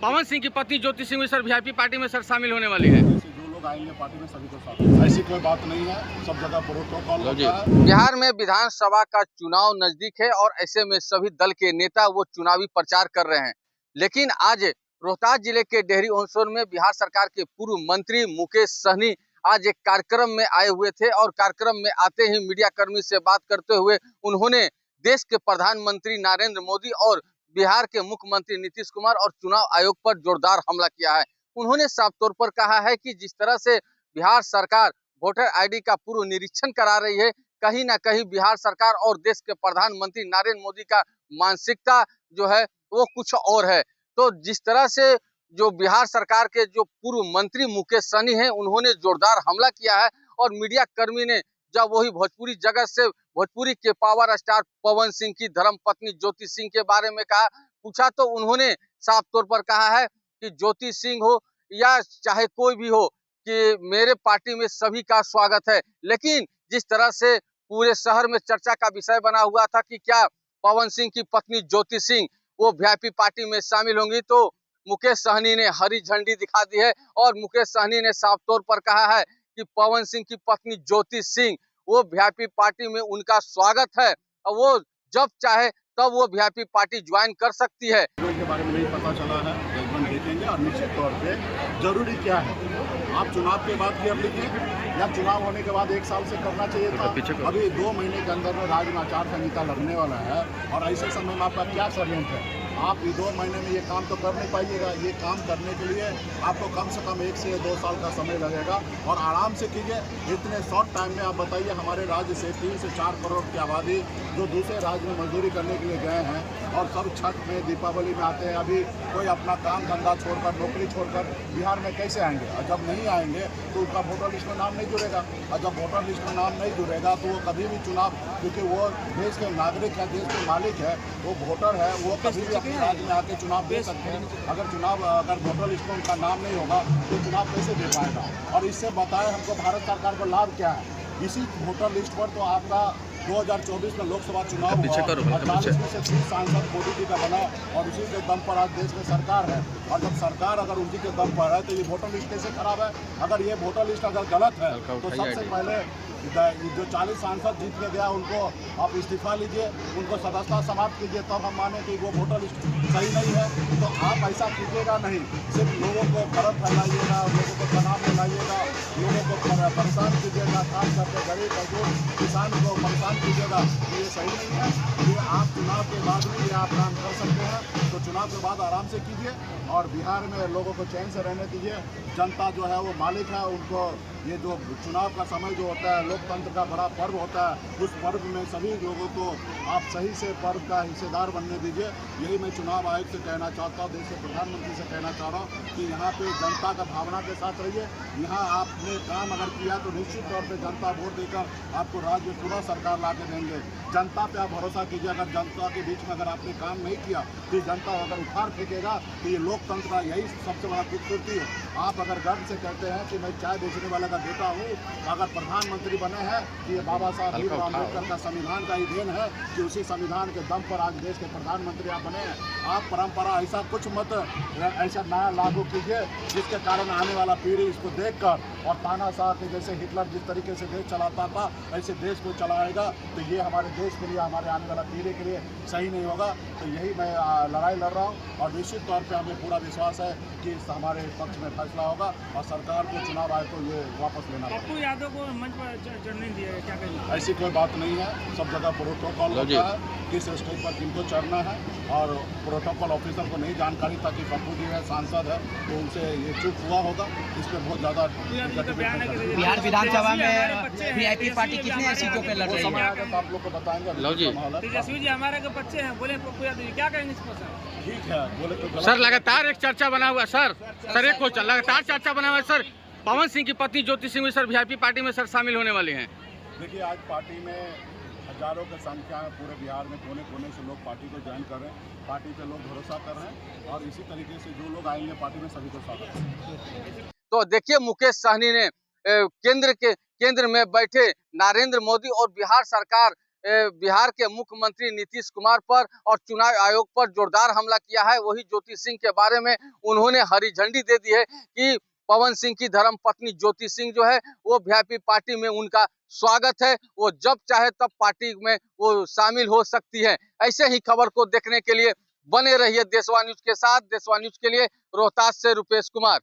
पवन सिंह की पत्नी ज्योति सिंह भी सर वीआईपी पार्टी में सर शामिल होने वाली है। जो लोग आएंगे पार्टी में सभी को साथ, ऐसी कोई बात नहीं है, सब जगह प्रोटोकॉल होता है। बिहार में विधानसभा का चुनाव नजदीक है और ऐसे में सभी दल के नेता वो चुनावी प्रचार कर रहे हैं। लेकिन आज रोहतास जिले के डेहरी ऑनसोन में बिहार सरकार के पूर्व मंत्री मुकेश सहनी आज एक कार्यक्रम में आए हुए थे और कार्यक्रम में आते ही मीडिया कर्मी से बात करते हुए उन्होंने देश के प्रधानमंत्री नरेंद्र मोदी और बिहार के मुख्यमंत्री नीतीश कुमार और चुनाव आयोग पर जोरदार हमला किया है। उन्होंने साफ तौर पर कहा है कि जिस तरह से बिहार सरकार वोटर आईडी का पूर्व निरीक्षण करा रही है, कहीं ना कहीं बिहार सरकार और देश के प्रधानमंत्री नरेंद्र मोदी का मानसिकता जो है वो कुछ और है। तो जिस तरह से जो बिहार सरकार के जो पूर्व मंत्री मुकेश सहनी हैं, उन्होंने जोरदार हमला किया है और मीडिया कर्मी ने जब वही भोजपुरी जगत से भोजपुरी के पावर स्टार पवन सिंह की धर्मपत्नी ज्योति सिंह के बारे में पूछा तो उन्होंने साफ तौर पर कहा है कि ज्योति सिंह हो या चाहे कोई भी हो कि मेरे पार्टी में सभी का स्वागत है। लेकिन जिस तरह से पूरे शहर में चर्चा का विषय बना हुआ था कि क्या पवन सिंह की पत्नी ज्योति सिंह वो वीआईपी पार्टी में शामिल होंगी, तो मुकेश सहनी ने हरी झंडी दिखा दी है और मुकेश सहनी ने साफ तौर पर कहा है कि पवन सिंह की पत्नी ज्योति सिंह वो वीआईपी पार्टी में उनका स्वागत है और वो जब चाहे तब वो वीआईपी पार्टी ज्वाइन कर सकती है। के बारे में नहीं पता चला है, जजमेंट देखेंगे और निश्चित तौर पे जरूरी क्या है, आप चुनाव के बाद कर लीजिए या चुनाव होने के बाद 1 साल से करना चाहिए था। अभी 2 महीने के अंदर में राज्य में आचार संहिता लगने वाला है और ऐसे समय में आपका क्या षड्यंत्र है। आप 2 महीने में ये काम तो कर नहीं पाइएगा। ये काम करने के लिए आपको कम से कम 1 से 2 साल का समय लगेगा और आराम से कीजिए। इतने शॉर्ट टाइम में आप बताइए, हमारे राज्य से 3 से 4 करोड़ की आबादी जो दूसरे राज्य में मजदूरी करने के लिए गए हैं और सब छठ में दीपावली में आते हैं, अभी कोई अपना काम धंधा छोड़कर नौकरी छोड़कर बिहार में कैसे आएंगे? और जब नहीं आएंगे तो उनका वोटर लिस्ट में नाम नहीं जुड़ेगा और जब वोटर लिस्ट में नाम नहीं जुड़ेगा तो वो कभी भी चुनाव, क्योंकि वो देश के नागरिक है, देश के मालिक है, वो वोटर है, वो कभी भी अपने राज्य में आके चुनाव दे सकते हैं। अगर वोटर लिस्ट में उनका नाम नहीं होगा तो चुनाव कैसे दे पाएगा? और इससे बताएं हमको भारत सरकार को लाभ क्या है? इसी वोटर लिस्ट पर तो आपका 2024 में लोकसभा चुनाव हुआ और 40 में से 30 सांसद मोदी जी का बना और उसी के दम पर आज देश में सरकार है। और जब सरकार अगर उसी के दम पर है तो ये वोटर लिस्ट कैसे खराब है? अगर ये वोटर लिस्ट अगर गलत है तो सबसे पहले जो 40 सांसद जीत के गया उनको आप इस्तीफा लीजिए, उनको सदस्यता समाप्त कीजिए, तब हम माने कि वो वोटर लिस्ट सही नहीं है। तो आप ऐसा कीजिएगा नहीं, सिर्फ लोगों को गलत फैलाइएगा, लोगों को तनाव फैलाइएगा, लोगों को परेशान कीजिएगा, खास करके गरीब मजदूर किसान को परेशान कीजिएगा, तो ये सही नहीं है। ये आप चुनाव के बाद भी ये आप काम कर सकते हैं, तो चुनाव के बाद आराम से कीजिए और बिहार में लोगों को चैन से रहने दीजिए। जनता जो है वो मालिक है, उनको ये जो चुनाव का समय जो होता है लोकतंत्र का बड़ा पर्व होता है, उस पर्व में सभी लोगों को आप सही से पर्व का हिस्सेदार बनने दीजिए। यही मैं चुनाव आयोग से कहना चाहता हूँ, देश के प्रधानमंत्री से कहना चाह रहा हूँ कि यहाँ पे जनता का भावना के साथ रहिए। यहाँ आपने काम अगर किया तो निश्चित तौर पर जनता वोट देकर आपको राज्य में पूरा सरकार ला के देंगे। जनता पे आप भरोसा कीजिए। अगर जनता के बीच में अगर आपने काम नहीं किया तो जनता अगर उखाड़ फेंकेगा, तो ये लोकतंत्र का यही सबसे बड़ा खूबसूरती है। आप अगर गर्व से कहते हैं कि मैं चाय बेचने वाला का बेटा हूँ, अगर प्रधानमंत्री बने हैं तो ये बाबा साहब भीमराव अम्बेडकर का संविधान का ही देन है कि उसी संविधान के दम पर आज देश के प्रधानमंत्री आप बने हैं। आप परंपरा ऐसा कुछ मत ऐसा नया लागू कीजिए जिसके कारण आने वाला पीढ़ी इसको देखकर और तानाशाह के जैसे हिटलर जिस तरीके से देश चलाता था ऐसे देश को चलाएगा, तो ये हमारे देश के लिए, हमारे आने वाला पीढ़ी के लिए सही नहीं होगा। तो यही मैं लड़ाई लड़ रहा हूँ और निश्चित तौर पे हमें पूरा विश्वास है कि हमारे पक्ष में फैसला होगा और सरकार को चुनाव आयोग को ये वापस लेना होगा। पप्पू यादव को मंच पर चढ़ने दिया है, क्या कहेंगे? ऐसी कोई बात नहीं है, सब जगह प्रोटोकॉल होता है, किस स्टेज पर किनको चढ़ना है और प्रोटोकॉल ऑफिसर को नहीं जानकारी था कि पप्पू जी है, सांसद है, तो उनसे ये चूक हुआ होगा। इस पर बहुत ज़्यादा बिहार विधानसभा में वीआईपी पार्टी कितने सीटों पे लड़ रही है? तो आप लोग को बताएंगे। तेजस्वी जी हमारे के बच्चे हैं, बोले पप्पू यादव क्या कहेंगे इस पर? ठीक है, बोले तो सर लगातार एक चर्चा बना हुआ है सर एक क्वेश्चन लगातार चर्चा बना हुआ है सर, पवन सिंह की पत्नी ज्योति सिंह भी सर वीआईपी पार्टी में सर शामिल होने वाली हैं। देखिए, आज पार्टी में हजारों की संख्या है, पूरे बिहार में कोने कोने से लोग पार्टी को ज्वाइन कर रहे हैं, पार्टी पे लोग भरोसा कर रहे हैं और इसी तरीके से जो लोग आएंगे पार्टी में सभी को स्वागत है। तो देखिए, मुकेश सहनी ने केंद्र में बैठे नरेंद्र मोदी और बिहार सरकार बिहार के मुख्यमंत्री नीतीश कुमार पर और चुनाव आयोग पर जोरदार हमला किया है। वही ज्योति सिंह के बारे में उन्होंने हरी झंडी दे दी है कि पवन सिंह की धर्मपत्नी ज्योति सिंह जो है वो वीआईपी पार्टी में उनका स्वागत है, वो जब चाहे तब पार्टी में वो शामिल हो सकती है। ऐसे ही खबर को देखने के लिए बने रहिए देशवा न्यूज के साथ। देशवा न्यूज के लिए रोहतास से रुपेश कुमार।